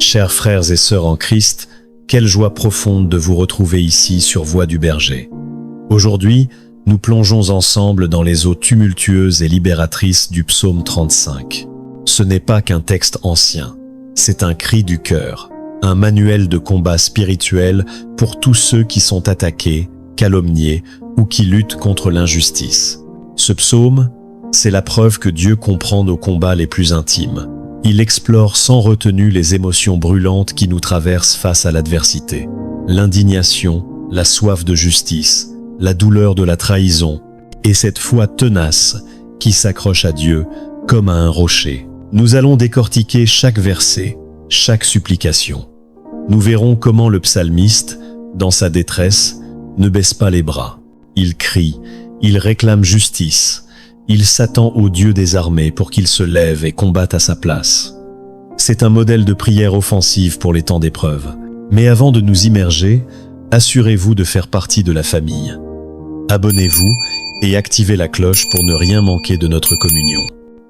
Chers frères et sœurs en Christ, quelle joie profonde de vous retrouver ici sur Voix du Berger. Aujourd'hui, nous plongeons ensemble dans les eaux tumultueuses et libératrices du psaume 35. Ce n'est pas qu'un texte ancien, c'est un cri du cœur, un manuel de combat spirituel pour tous ceux qui sont attaqués, calomniés ou qui luttent contre l'injustice. Ce psaume, c'est la preuve que Dieu comprend nos combats les plus intimes. Il explore sans retenue les émotions brûlantes qui nous traversent face à l'adversité. L'indignation, la soif de justice, la douleur de la trahison et cette foi tenace qui s'accroche à Dieu comme à un rocher. Nous allons décortiquer chaque verset, chaque supplication. Nous verrons comment le psalmiste, dans sa détresse, ne baisse pas les bras. Il crie, il réclame justice, il s'attend au Dieu des armées pour qu'il se lève et combatte à sa place. C'est un modèle de prière offensive pour les temps d'épreuve. Mais avant de nous immerger, assurez-vous de faire partie de la famille. Abonnez-vous et activez la cloche pour ne rien manquer de notre communion.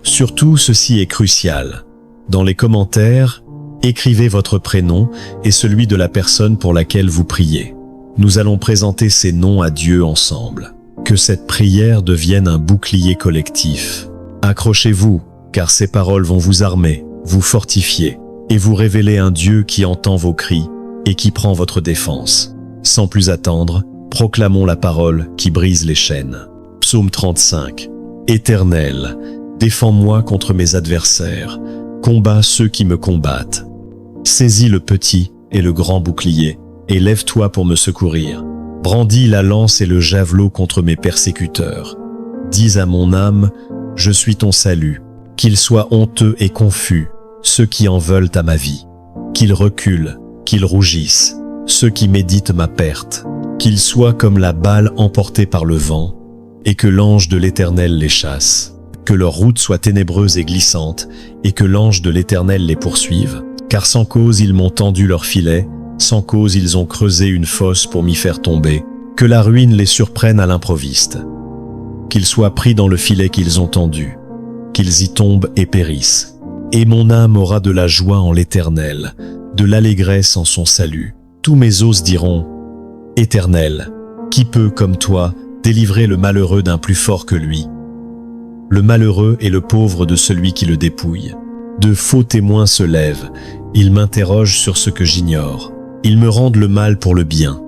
Surtout, ceci est crucial. Dans les commentaires, écrivez votre prénom et celui de la personne pour laquelle vous priez. Nous allons présenter ces noms à Dieu ensemble. Que cette prière devienne un bouclier collectif. Accrochez-vous, car ces paroles vont vous armer, vous fortifier et vous révéler un Dieu qui entend vos cris et qui prend votre défense. Sans plus attendre, proclamons la parole qui brise les chaînes. Psaume 35. Éternel, défends-moi contre mes adversaires, combats ceux qui me combattent. Saisis le petit et le grand bouclier, et lève-toi pour me secourir. Brandis la lance et le javelot contre mes persécuteurs. Dis à mon âme, je suis ton salut. Qu'ils soient honteux et confus, ceux qui en veulent à ma vie. Qu'ils reculent, qu'ils rougissent, ceux qui méditent ma perte. Qu'ils soient comme la balle emportée par le vent, et que l'ange de l'Éternel les chasse. Que leur route soit ténébreuse et glissante, et que l'ange de l'Éternel les poursuive. Car sans cause ils m'ont tendu leur filet, sans cause ils ont creusé une fosse pour m'y faire tomber. Que la ruine les surprenne à l'improviste. Qu'ils soient pris dans le filet qu'ils ont tendu, qu'ils y tombent et périssent. Et mon âme aura de la joie en l'Éternel, de l'allégresse en son salut. Tous mes os diront, Éternel, qui peut, comme toi, délivrer le malheureux d'un plus fort que lui? Le malheureux est le pauvre de celui qui le dépouille. De faux témoins se lèvent, ils m'interrogent sur ce que j'ignore. Ils me rendent le mal pour le bien.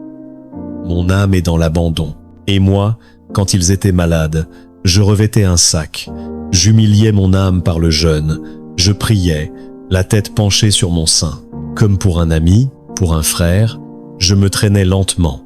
Mon âme est dans l'abandon. Et moi, quand ils étaient malades, je revêtais un sac. J'humiliais mon âme par le jeûne. Je priais, la tête penchée sur mon sein. Comme pour un ami, pour un frère, je me traînais lentement.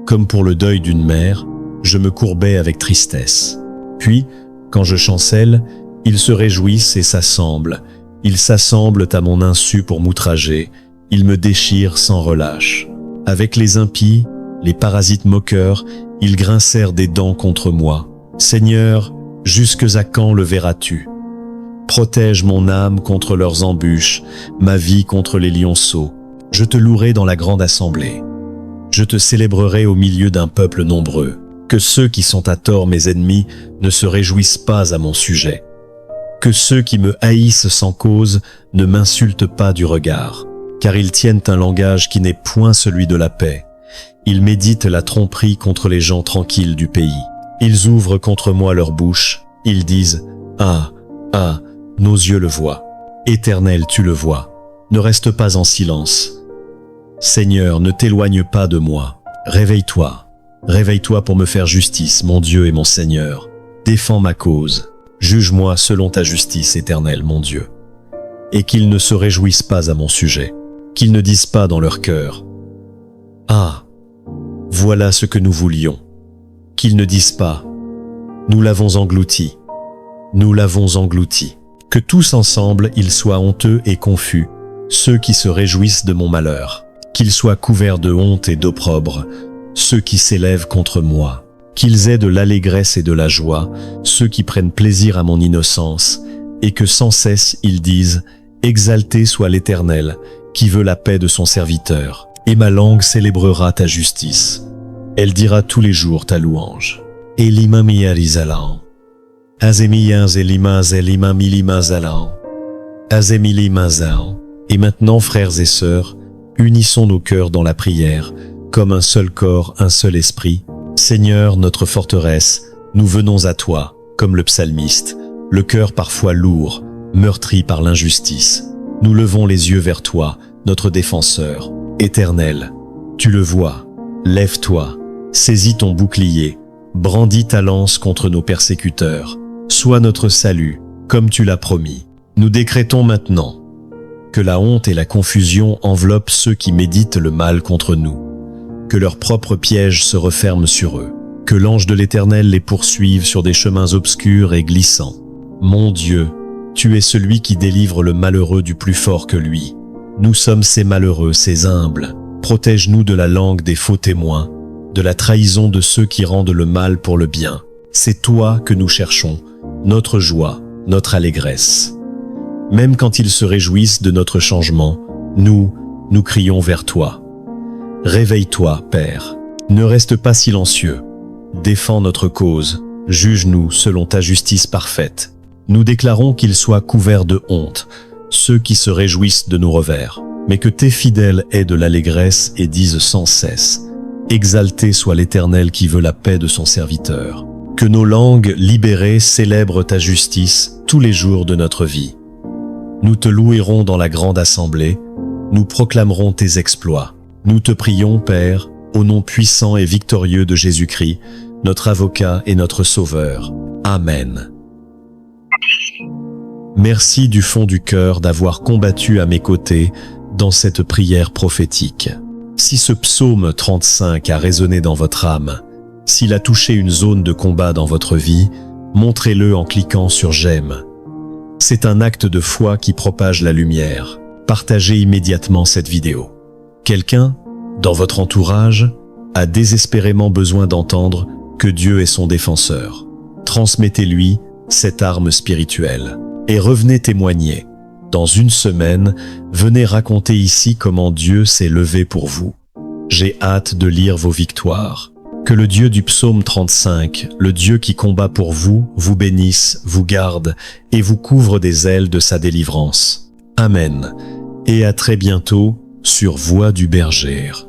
Comme pour le deuil d'une mère, je me courbais avec tristesse. Puis, quand je chancelle, ils se réjouissent et s'assemblent. Ils s'assemblent à mon insu pour m'outrager. Ils me déchirent sans relâche. Avec les impies, les parasites moqueurs, ils grincèrent des dents contre moi. Seigneur, jusques à quand le verras-tu? Protège mon âme contre leurs embûches, ma vie contre les lionceaux. Je te louerai dans la grande assemblée. Je te célébrerai au milieu d'un peuple nombreux. Que ceux qui sont à tort mes ennemis ne se réjouissent pas à mon sujet. Que ceux qui me haïssent sans cause ne m'insultent pas du regard. Car ils tiennent un langage qui n'est point celui de la paix. Ils méditent la tromperie contre les gens tranquilles du pays. Ils ouvrent contre moi leur bouche. Ils disent « Ah, ah, nos yeux le voient. Éternel, tu le vois. Ne reste pas en silence. Seigneur, ne t'éloigne pas de moi. Réveille-toi. Réveille-toi pour me faire justice, mon Dieu et mon Seigneur. Défends ma cause. Juge-moi selon ta justice, Éternel, mon Dieu. Et qu'ils ne se réjouissent pas à mon sujet. Qu'ils ne disent pas dans leur cœur « Ah, voilà ce que nous voulions ». Qu'ils ne disent pas « Nous l'avons englouti, nous l'avons englouti ». Que tous ensemble ils soient honteux et confus, ceux qui se réjouissent de mon malheur. Qu'ils soient couverts de honte et d'opprobre, ceux qui s'élèvent contre moi. Qu'ils aient de l'allégresse et de la joie, ceux qui prennent plaisir à mon innocence, et que sans cesse ils disent « Exalté soit l'Éternel ». Qui veut la paix de son serviteur, et ma langue célébrera ta justice. Elle dira tous les jours ta louange. Elima miarizalan. Azemiyaz elima zelima milima zalan. Azemili mazan. Et maintenant, frères et sœurs, unissons nos cœurs dans la prière, comme un seul corps, un seul esprit. Seigneur, notre forteresse, nous venons à toi, comme le psalmiste, le cœur parfois lourd, meurtri par l'injustice. Nous levons les yeux vers toi, notre défenseur. Éternel, tu le vois, lève-toi, saisis ton bouclier, brandis ta lance contre nos persécuteurs. Sois notre salut, comme tu l'as promis. Nous décrétons maintenant que la honte et la confusion enveloppent ceux qui méditent le mal contre nous, que leurs propres pièges se referment sur eux, que l'ange de l'Éternel les poursuive sur des chemins obscurs et glissants. Mon Dieu, tu es celui qui délivre le malheureux du plus fort que lui. Nous sommes ces malheureux, ces humbles. Protège-nous de la langue des faux témoins, de la trahison de ceux qui rendent le mal pour le bien. C'est toi que nous cherchons, notre joie, notre allégresse. Même quand ils se réjouissent de notre changement, nous crions vers toi. Réveille-toi, Père. Ne reste pas silencieux. Défends notre cause. Juge-nous selon ta justice parfaite. Nous déclarons qu'ils soient couverts de honte, ceux qui se réjouissent de nos revers, mais que tes fidèles aient de l'allégresse et disent sans cesse « Exalté soit l'Éternel qui veut la paix de son serviteur ». Que nos langues libérées célèbrent ta justice tous les jours de notre vie. Nous te louerons dans la grande assemblée, nous proclamerons tes exploits. Nous te prions, Père, au nom puissant et victorieux de Jésus-Christ, notre avocat et notre sauveur. Amen. Merci du fond du cœur d'avoir combattu à mes côtés dans cette prière prophétique. Si ce psaume 35 a résonné dans votre âme, s'il a touché une zone de combat dans votre vie, montrez-le en cliquant sur « J'aime ». C'est un acte de foi qui propage la lumière. Partagez immédiatement cette vidéo. Quelqu'un, dans votre entourage, a désespérément besoin d'entendre que Dieu est son défenseur. Transmettez-lui cette arme spirituelle et revenez témoigner. Dans une semaine, venez raconter ici comment Dieu s'est levé pour vous. J'ai hâte de lire vos victoires. Que le Dieu du psaume 35, le Dieu qui combat pour vous, vous bénisse, vous garde et vous couvre des ailes de sa délivrance. Amen. Et à très bientôt sur Voix du Berger.